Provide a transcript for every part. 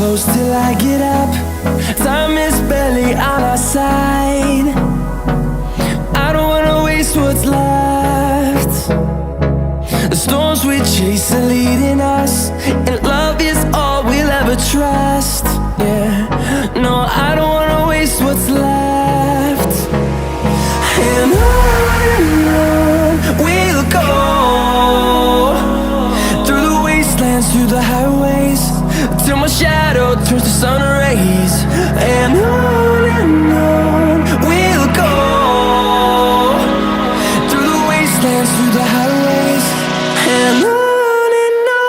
close till I get up. Time is barely on our side. I don't wanna waste what's left. The storms we chase are leading us, and love is all we'll ever trust. Yeah, no, I don't wanna waste what's left. And on we'll go, through the wastelands, through the highways, till my shadow turns to sun rays. And on we'll go, through the wastelands, through the highways, and on we'll go.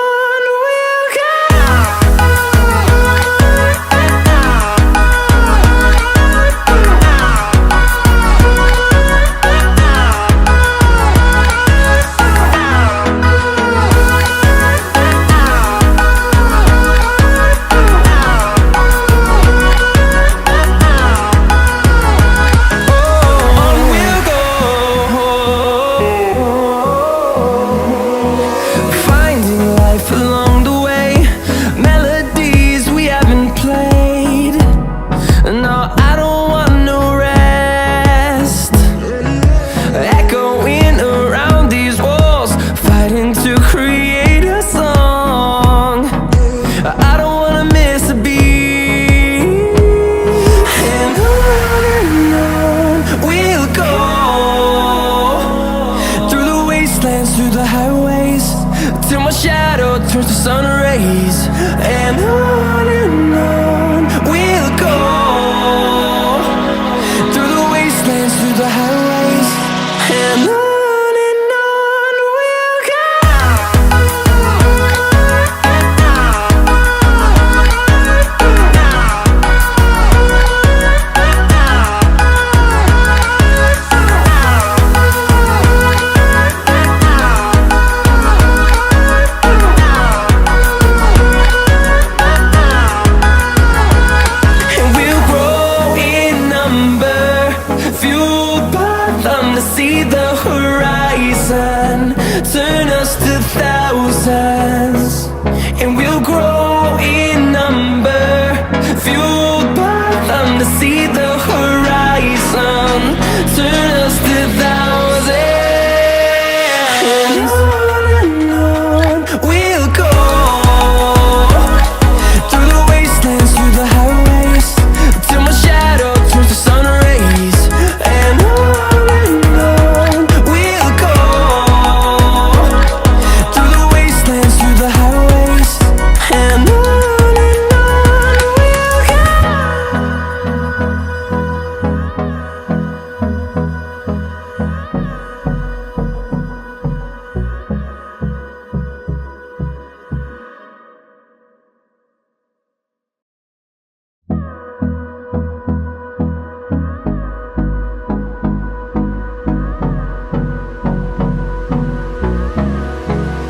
Through the highways, till my shadow turns to sun rays. And on we'll go, through the wastelands, through the highways, and on we'll go. See the horizon, turn us to thousands, and we'll grow in number, fueled by them to see the horizon.